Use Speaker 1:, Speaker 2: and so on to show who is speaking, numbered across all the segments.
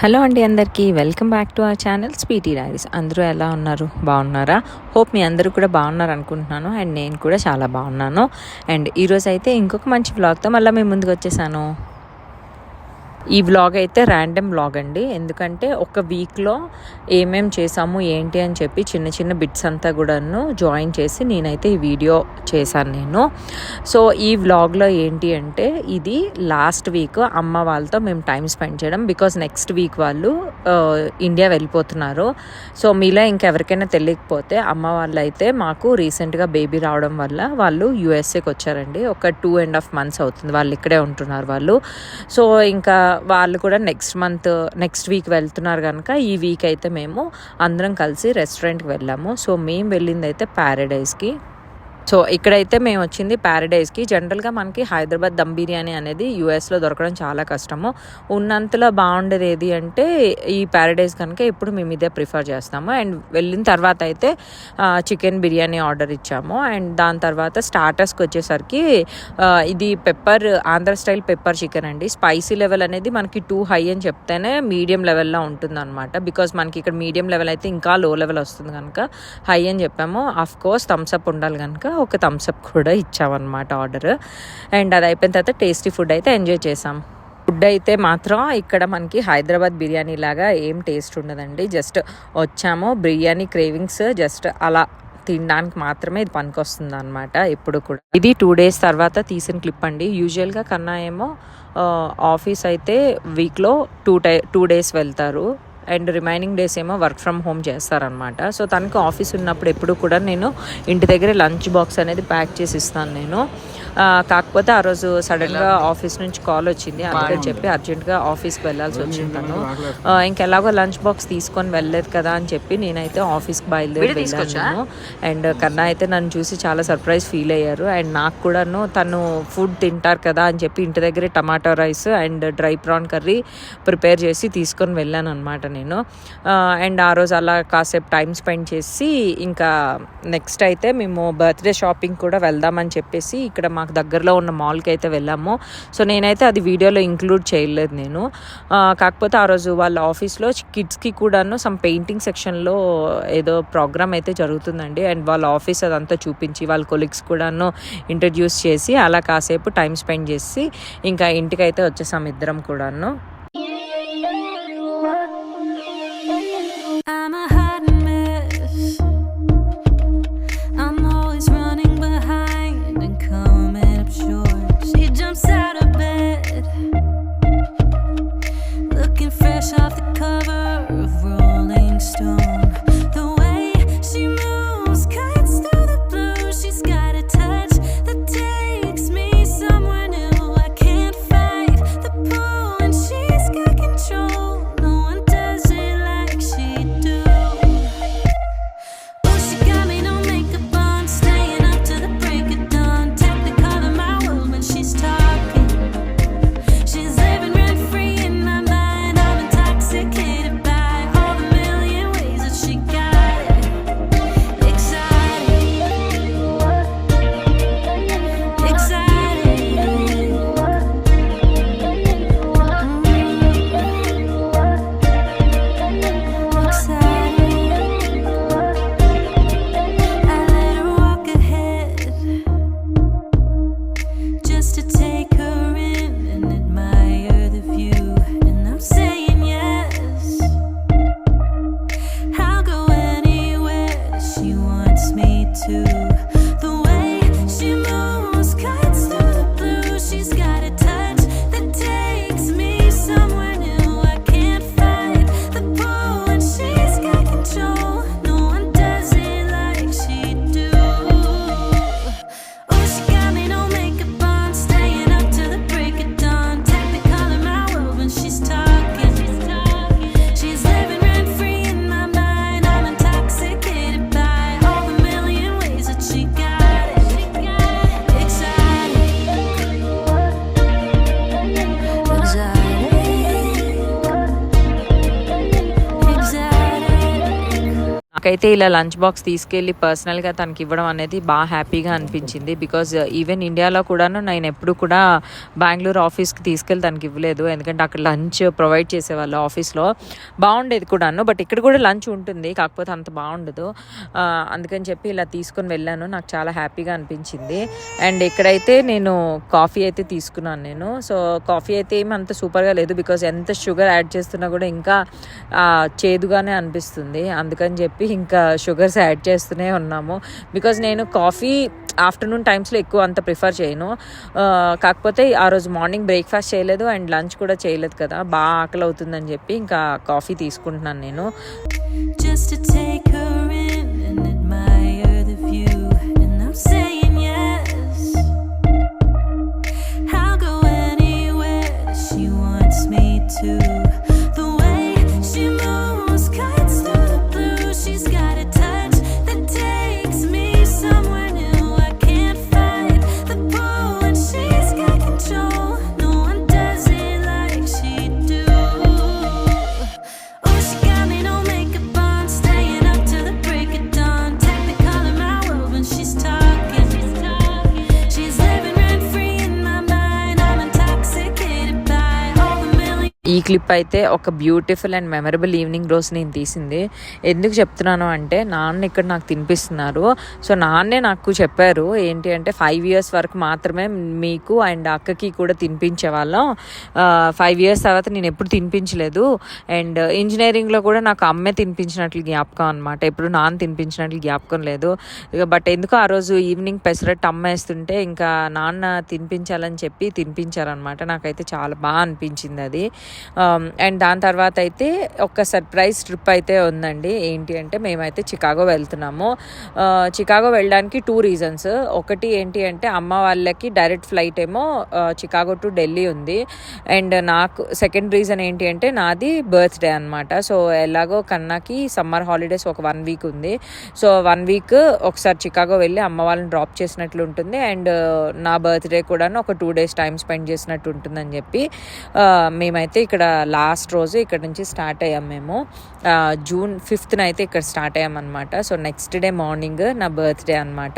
Speaker 1: Hello అండి, అందరికీ welcome back to our channel Sweety Diaries. అందరూ ఎలా ఉన్నారు? బాగున్నారా? హోప్ మీ అందరూ కూడా బాగున్నారు అనుకుంటున్నాను. అండ్ నేను కూడా చాలా బాగున్నాను. అండ్ ఈరోజు అయితే ఇంకొక మంచి వ్లాగ్తో మళ్ళీ మేము ముందుకు వచ్చేసాను. ఈ వ్లాగ్ అయితే ర్యాండమ్ వ్లాగ్ అండి. ఎందుకంటే ఒక వీక్లో ఏమేం చేసాము ఏంటి అని చెప్పి చిన్న చిన్న బిట్స్ అంతా కూడాను జాయిన్ చేసి నేనైతే ఈ వీడియో చేశాను. సో ఈ వ్లాగ్లో ఏంటి అంటే ఇది లాస్ట్ వీక్ అమ్మ వాళ్ళతో మేము టైం స్పెండ్ చేయడం. బికాజ్ నెక్స్ట్ వీక్ వాళ్ళు ఇండియా వెళ్ళిపోతున్నారు. సో మీలో ఇంకెవరికైనా తెలియకపోతే అమ్మ వాళ్ళు అయితే మాకు రీసెంట్గా బేబీ రావడం వల్ల వాళ్ళు యూఎస్ఏకి వచ్చారండి. ఒక 2.5 months అవుతుంది వాళ్ళు ఇక్కడే ఉంటున్నారు వాళ్ళు. సో ఇంకా వాళ్ళు కూడా నెక్స్ట్ వీక్ వెళ్తున్నారు కనుక ఈ వీక్ అయితే మేము అందరం కలిసి రెస్టారెంట్కి వెళ్ళాము. సో మేము వెళ్ళింది అయితే ప్యారడైజ్కి. సో ఇక్కడైతే మేము వచ్చింది ప్యారడైజ్కి. జనరల్గా మనకి హైదరాబాద్ దమ్ బిర్యానీ అనేది యూఎస్లో దొరకడం చాలా కష్టము. ఉన్నంతలో బాగుండేది ఏది అంటే ఈ ప్యారడైజ్ కనుక ఇప్పుడు మేము ఇదే ప్రిఫర్ చేస్తాము. అండ్ వెళ్ళిన తర్వాత అయితే చికెన్ బిర్యానీ ఆర్డర్ ఇచ్చాము. అండ్ దాని తర్వాత స్టార్టర్స్కి వచ్చేసరికి ఇది ఆంధ్ర స్టైల్ పెప్పర్ చికెన్ అండి. స్పైసీ లెవెల్ అనేది మనకి 2 high అని చెప్తేనే మీడియం లెవెల్లో ఉంటుంది అనమాట. బికాజ్ మనకి ఇక్కడ మీడియం లెవెల్ అయితే ఇంకా లో లెవెల్ వస్తుంది కనుక హై అని చెప్పాము. ఆఫ్ కోర్స్ థమ్స్అప్ ఉండాలి కనుక ఒక థమ్స్అప్ కూడా ఇచ్చామన్నమాట ఆర్డర్. అండ్ అది అయిపోయిన తర్వాత టేస్టీ ఫుడ్ అయితే ఎంజాయ్ చేసాం. ఫుడ్ అయితే మాత్రం ఇక్కడ మనకి హైదరాబాద్ బిర్యానీ లాగా ఏం టేస్ట్ ఉండదండి. జస్ట్ వచ్చాము, బిర్యానీ క్రేవింగ్స్ జస్ట్ అలా తినడానికి మాత్రమే ఇది పనికొస్తుంది అనమాట ఎప్పుడు కూడా. ఇది 2 days తర్వాత తీసిన క్లిప్ అండి. యూజువల్గా కన్నా ఏమో ఆఫీస్ అయితే వీక్లో 2 days వెళ్తారు. అండ్ రిమైనింగ్ డేస్ ఏమో వర్క్ ఫ్రమ్ హోమ్ చేస్తారనమాట. సో తనకి ఆఫీస్ ఉన్నప్పుడు ఎప్పుడు కూడా నేను ఇంటి దగ్గర లంచ్ బాక్స్ అనేది ప్యాక్ చేసి ఇస్తాను నేను. కాకపోతే ఆ రోజు సడన్గా ఆఫీస్ నుంచి కాల్ వచ్చింది, అందుకని చెప్పి అర్జెంట్గా ఆఫీస్కి వెళ్ళాల్సి వచ్చింది తను. ఇంకెలాగో లంచ్ బాక్స్ తీసుకొని వెళ్ళలేదు కదా అని చెప్పి నేనైతే ఆఫీస్కి బయలుదేరి వెళ్ళాను. అండ్ కన్నా అయితే నన్ను చూసి చాలా సర్ప్రైజ్ ఫీల్ అయ్యారు. అండ్ నాకు కూడాను తను ఫుడ్ తింటారు కదా అని చెప్పి ఇంటి దగ్గరే tomato rice and dry prawn curry prepare చేసి తీసుకొని వెళ్ళాను అనమాట నేను. అండ్ ఆ రోజు అలా కాసేపు టైం స్పెండ్ చేసి ఇంకా నెక్స్ట్ అయితే మేము బర్త్డే షాపింగ్ కూడా వెళ్దామని చెప్పేసి ఇక్కడ మాకు దగ్గరలో ఉన్న మాల్కి అయితే వెళ్ళాము. సో నేనైతే అది వీడియోలో ఇంక్లూడ్ చేయలేదు నేను. కాకపోతే ఆ రోజు వాళ్ళ ఆఫీస్లో కిడ్స్కి కూడాను సమ్ పెయింటింగ్ సెక్షన్లో ఏదో ప్రోగ్రామ్ అయితే జరుగుతుందండి. అండ్ వాళ్ళ ఆఫీస్ అదంతా చూపించి వాళ్ళ కొలీగ్స్ కూడాను ఇంట్రడ్యూస్ చేసి అలా కాసేపు టైం స్పెండ్ చేసి ఇంకా ఇంటికైతే వచ్చేసాం ఇద్దరం కూడాను. I'm a hot mess. I'm always running behind and coming up short. She jumps out of bed, looking fresh off the cover of Rolling Stone. The way she moves cuts through the blue. She's got a touch that takes me somewhere new. I can't fight the pull and she's got control. No one does it like she do. Oh, she got me no makeup on, staying up to the break of dawn. Take the color my world when she's talking. She's living rent free in my mind. I'm intoxicated. నాకైతే ఇలా lunch box తీసుకెళ్ళి పర్సనల్గా తనకి ఇవ్వడం అనేది బాగా హ్యాపీగా అనిపించింది. బికాజ్ ఈవెన్ ఇండియాలో కూడాను నేను ఎప్పుడు కూడా బెంగళూరు ఆఫీస్కి తీసుకెళ్ళి తనకి ఇవ్వలేదు, ఎందుకంటే అక్కడ లంచ్ ప్రొవైడ్ చేసేవాళ్ళు ఆఫీస్లో, బాగుండేది కూడాను. బట్ ఇక్కడ కూడా లంచ్ ఉంటుంది, కాకపోతే అంత బాగుండదు. అందుకని చెప్పి ఇలా తీసుకొని వెళ్ళాను, నాకు చాలా హ్యాపీగా అనిపించింది. అండ్ ఇక్కడైతే నేను కాఫీ అయితే తీసుకున్నాను నేను. సో కాఫీ అయితే ఏమి అంత సూపర్గా లేదు, బికాజ్ ఎంత షుగర్ యాడ్ చేస్తున్నా కూడా ఇంకా చేదుగానే అనిపిస్తుంది. అందుకని చెప్పి ఇంకా షుగర్స్ యాడ్ చేస్తూనే ఉన్నాము. బికాజ్ నేను కాఫీ ఆఫ్టర్నూన్ టైమ్స్లో ఎక్కువ అంత ప్రిఫర్ చేయను. కాకపోతే ఆ రోజు మార్నింగ్ బ్రేక్ఫాస్ట్ చేయలేదు అండ్ లంచ్ కూడా చేయలేదు కదా, బాగా ఆకలి అవుతుందని చెప్పి ఇంకా కాఫీ తీసుకుంటున్నాను నేను. ఈ క్లిప్ అయితే ఒక బ్యూటిఫుల్ అండ్ మెమరబుల్ ఈవినింగ్ రోజు నేను తీసింది. ఎందుకు చెప్తున్నాను అంటే నాన్న ఇక్కడ నాకు తినిపిస్తున్నారు. సో నాన్నే నాకు చెప్పారు ఏంటి అంటే 5 years వరకు మాత్రమే మీకు అండ్ అక్కకి కూడా తినిపించే వాళ్ళం, 5 years తర్వాత నేను ఎప్పుడు తినిపించలేదు. అండ్ ఇంజనీరింగ్లో కూడా నాకు అమ్మే తినిపించినట్లు జ్ఞాపకం అనమాట, ఎప్పుడు నాన్న తినిపించినట్లు జ్ఞాపకం లేదు. బట్ ఎందుకు ఆ రోజు ఈవినింగ్ పెసరట్టు అమ్మ వేస్తుంటే ఇంకా నాన్న తినిపించాలని చెప్పి తినిపించారనమాట. నాకైతే చాలా బాగా అనిపించింది అది. అండ్ దాని తర్వాత అయితే ఒక సర్ప్రైజ్ ట్రిప్ అయితే ఉందండి. ఏంటి అంటే మేమైతే చికాగో వెళ్తున్నాము. చికాగో వెళ్ళడానికి 2 reasons. ఒకటి ఏంటి అంటే అమ్మ వాళ్ళకి డైరెక్ట్ ఫ్లైట్ ఏమో చికాగో టు ఢిల్లీ ఉంది. అండ్ నాకు సెకండ్ రీజన్ ఏంటి అంటే నాది బర్త్డే అనమాట. సో ఎలాగో కన్నాకి సమ్మర్ హాలిడేస్ ఒక 1 week ఉంది. సో 1 week ఒకసారి చికాగో వెళ్ళి అమ్మ వాళ్ళని డ్రాప్ చేసినట్లు ఉంటుంది అండ్ నా బర్త్డే కూడా ఒక 2 days టైం స్పెండ్ చేసినట్టు ఉంటుందని చెప్పి మేమైతే ఇక్కడ లాస్ట్ రోజు ఇక్కడ నుంచి స్టార్ట్ అయ్యాం. మేము June 5th అయితే ఇక్కడ స్టార్ట్ అయ్యామన్నమాట. సో నెక్స్ట్ డే మార్నింగ్ నా బర్త్డే అనమాట.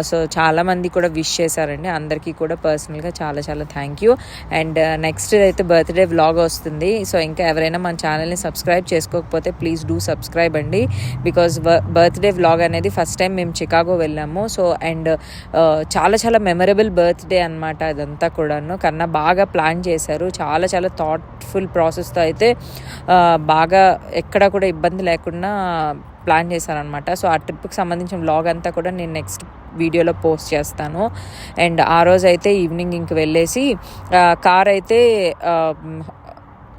Speaker 1: సో చాలామంది కూడా విష్ చేశారండి, అందరికీ కూడా పర్సనల్గా చాలా చాలా థ్యాంక్ యూ. అండ్ నెక్స్ట్ అయితే బర్త్డే వ్లాగ్ వస్తుంది. సో ఇంకా ఎవరైనా మన ఛానల్ని సబ్స్క్రైబ్ చేసుకోకపోతే ప్లీజ్ డూ సబ్స్క్రైబ్ అండి, బికాజ్ బర్త్డే వ్లాగ్ అనేది ఫస్ట్ టైం మేము చికాగో వెళ్ళాము. సో అండ్ చాలా చాలా మెమరబుల్ బర్త్డే అనమాట అదంతా కూడాను. కన్నా బాగా ప్లాన్ చేశారు, చాలా చాలా థాట్ఫుల్ ప్రాసెస్తో అయితే బాగా ఎక్కడ కూడా ఇబ్బంది లేకుండా ప్లాన్ చేశారనమాట. సో ఆ ట్రిప్కి సంబంధించిన వ్లాగ్ అంతా కూడా నేను నెక్స్ట్ వీడియోలో పోస్ట్ చేస్తాను. అండ్ ఆ రోజు అయితే ఈవినింగ్ ఇంక వెళ్ళేసి కార్ అయితే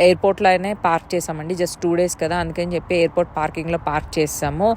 Speaker 1: ఎయిర్పోర్ట్లోనే పార్క్ చేసామండి. జస్ట్ 2 days కదా, అందుకని చెప్పి ఎయిర్పోర్ట్ పార్కింగ్లో పార్క్ చేసాము.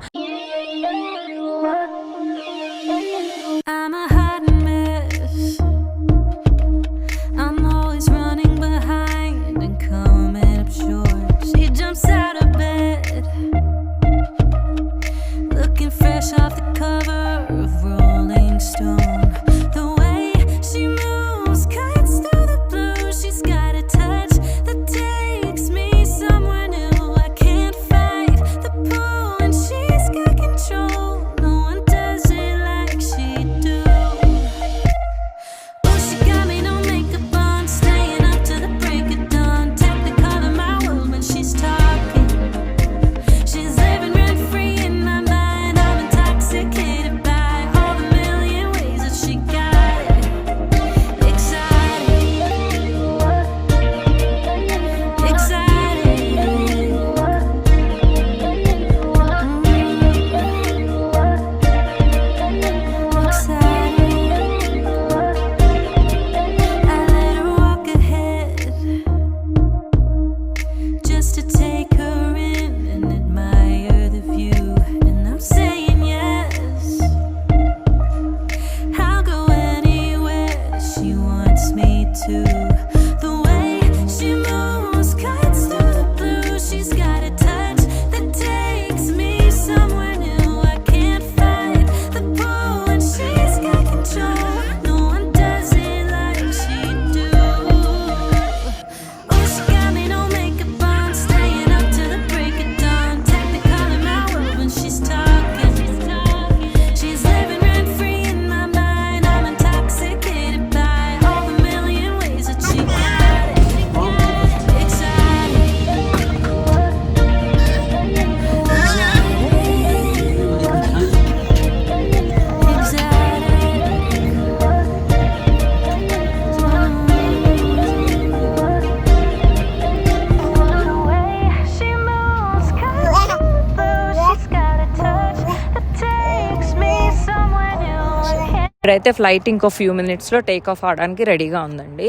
Speaker 1: ఇప్పుడైతే ఫ్లైట్ ఇంకో ఫ్యూ మినిట్స్లో టేక్ ఆఫ్ అవడానికి రెడీగా ఉందండి.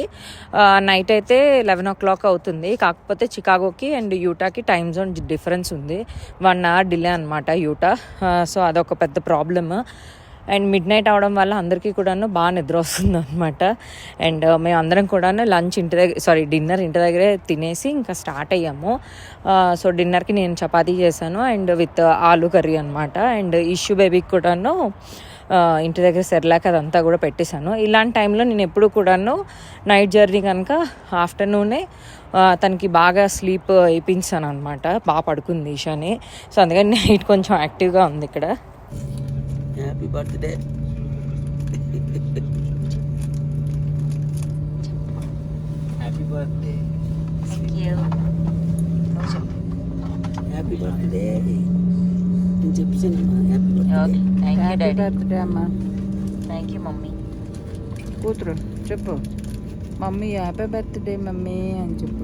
Speaker 1: నైట్ అయితే 11 o'clock అవుతుంది. కాకపోతే చికాగోకి అండ్ యూటాకి టైమ్ జోన్ డిఫరెన్స్ ఉంది. 1 hour డిలే అనమాట యూటా. సో అదొక పెద్ద ప్రాబ్లమ్. అండ్ మిడ్ నైట్ అవడం వల్ల అందరికీ కూడాను బాగా నిద్ర వస్తుంది అనమాట. అండ్ మేము అందరం కూడాను డిన్నర్ ఇంటి దగ్గరే తినేసి ఇంకా స్టార్ట్ అయ్యాము. సో డిన్నర్కి నేను చపాతీ చేశాను అండ్ విత్ ఆలూ కర్రీ అనమాట. అండ్ ఇష్యూ బేబీకి కూడాను ఇంటి దగ్గర సెర్లాక్ అదంతా కూడా పెట్టేశాను. ఇలాంటి టైంలో నేను ఎప్పుడు కూడాను నైట్ జర్నీ కనుక ఆఫ్టర్నూనే తనకి బాగా స్లీప్ వేయించాను అనమాట. బాగా పడుకుంది ఈషాని. సో అందుకని నైట్ కొంచెం యాక్టివ్గా ఉంది ఇక్కడ.
Speaker 2: Happy birthday. Happy birthday. Happy birthday. నేను చెప్పానమ్మా హ్యాపీ బర్త్డే.
Speaker 1: హ్యాపీ బర్త్డే అమ్మా. Thank you mummy.
Speaker 3: కూతురు చెప్పు, మమ్మీ హ్యాపీ బర్త్డే మమ్మీ అని చెప్పు.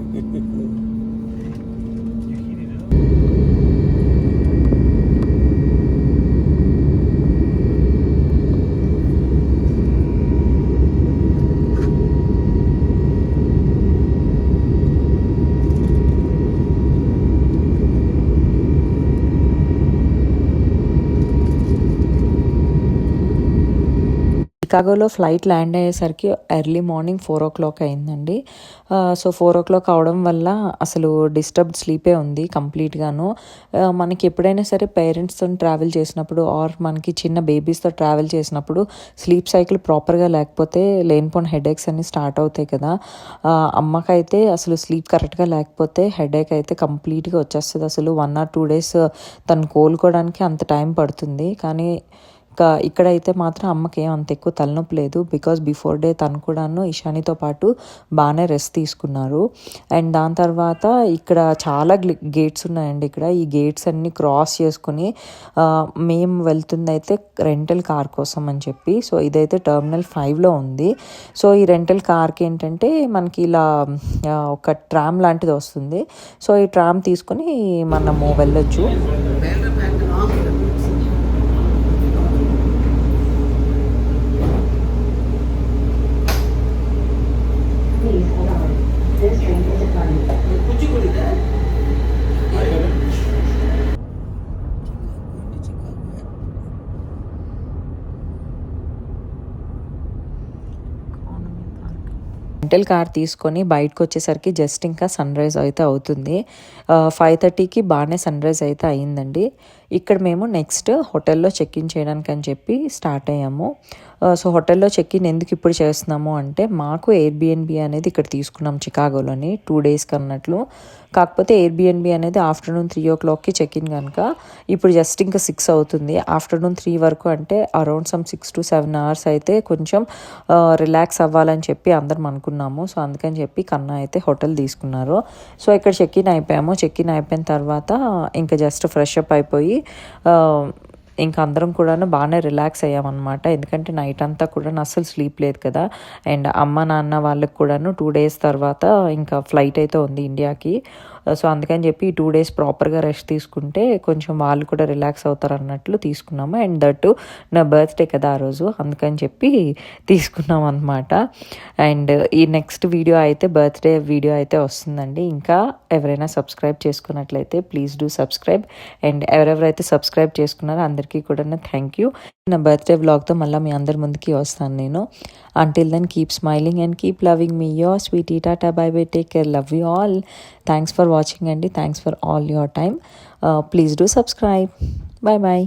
Speaker 1: చికాగోలో ఫ్లైట్ ల్యాండ్ అయ్యేసరికి ఎర్లీ మార్నింగ్ 4 o'clock అయిందండి. సో 4 o'clock అవడం వల్ల అసలు డిస్టర్బ్డ్ స్లీపే ఉంది కంప్లీట్గాను. మనకి ఎప్పుడైనా సరే పేరెంట్స్తో ట్రావెల్ చేసినప్పుడు ఆర్ మనకి చిన్న బేబీస్తో ట్రావెల్ చేసినప్పుడు స్లీప్ సైకిల్ ప్రాపర్గా లేకపోతే లేనిపోయిన హెడేక్స్ అన్నీ స్టార్ట్ అవుతాయి కదా. అమ్మకైతే అసలు స్లీప్ కరెక్ట్గా లేకపోతే హెడేక్ అయితే కంప్లీట్గా వచ్చేస్తుంది. అసలు 1 or 2 days తను కోలుకోవడానికి అంత టైం పడుతుంది. కానీ ఇక్కడైతే మాత్రం అమ్మకి ఏం అంత ఎక్కువ తలనొప్పి లేదు. బికాజ్ బిఫోర్ డే తను కూడాను ఇషానితో పాటు బాగానే రెస్ట్ తీసుకున్నారు. అండ్ దాని తర్వాత ఇక్కడ చాలా గేట్స్ ఉన్నాయండి. ఇక్కడ ఈ గేట్స్ అన్నీ క్రాస్ చేసుకుని మేము వెళ్తుంది అయితే రెంటల్ కార్ కోసం అని చెప్పి. సో ఇదైతే టర్మినల్ 5లో ఉంది. సో ఈ రెంటల్ కార్కి ఏంటంటే మనకి ఇలా ఒక ట్రామ్ లాంటిది వస్తుంది. సో ఈ ట్రామ్ తీసుకుని మనము వెళ్ళొచ్చు. రెంటల్ కార్ తీసుకొని బయటకు వచ్చేసరికి జస్ట్ ఇంకా సన్ రైజ్ అయితే అవుతుంది. 5:30కి బాగానే సన్ రైజ్ అయితే అయ్యిందండి. ఇక్కడ మేము నెక్స్ట్ హోటల్లో చెక్ ఇన్ చేయడానికి అని చెప్పి స్టార్ట్ అయ్యాము. సో హోటల్లో చెక్ ఇన్ ఎందుకు ఇప్పుడు చేస్తున్నాము అంటే మాకు ఎయిర్బిఎన్బి అనేది ఇక్కడ తీసుకున్నాం చికాగోలోని 2 days అన్నట్లు. కాకపోతే ఎయిర్బిఎన్బి అనేది ఆఫ్టర్నూన్ 3 o'clockకి చెక్ ఇన్ కనుక ఇప్పుడు జస్ట్ ఇంకా 6 అవుతుంది. ఆఫ్టర్నూన్ 3 వరకు అంటే అరౌండ్ 6 to 7 hours అయితే కొంచెం రిలాక్స్ అవ్వాలని చెప్పి అందరం అనుకున్నాము. సో అందుకని చెప్పి కన్నా అయితే హోటల్ తీసుకున్నారు. సో ఇక్కడ చెక్ ఇన్ అయిపోయాము. చెక్ ఇన్ అయిపోయిన తర్వాత ఇంకా జస్ట్ ఫ్రెష్ అప్ అయిపోయి ఇంకా అందరం కూడాను బాగానే రిలాక్స్ అయ్యామన్నమాట. ఎందుకంటే నైట్ అంతా కూడా అస్సలు స్లీప్ లేదు కదా. అండ్ అమ్మ నాన్న వాళ్ళకి కూడాను 2 days తర్వాత ఇంకా ఫ్లైట్ అయితే ఉంది ఇండియాకి. సో అందుకని చెప్పి ఈ 2 days ప్రాపర్గా రెస్ట్ తీసుకుంటే కొంచెం వాళ్ళు కూడా రిలాక్స్ అవుతారు అన్నట్లు తీసుకున్నాము. అండ్ దట్టు నా బర్త్డే కదా ఆ రోజు, అందుకని చెప్పి తీసుకున్నాం అనమాట. అండ్ ఈ నెక్స్ట్ వీడియో అయితే బర్త్డే వీడియో అయితే వస్తుందండి. ఇంకా ఎవరైనా సబ్స్క్రైబ్ చేసుకున్నట్లయితే ప్లీజ్ డూ సబ్స్క్రైబ్. అండ్ ఎవరెవరైతే సబ్స్క్రైబ్ చేసుకున్నారో అందరికీ కూడా థ్యాంక్ యూ. నా బర్త్డే వ్లాగ్తో మళ్ళీ మీ అందరి ముందుకి వస్తాను నేను. Until then keep smiling and keep loving మీ your sweetie. Tata bye bye, take care, love you all. Thanks for watching అండి. Thanks for all your time. Please do subscribe. Bye bye.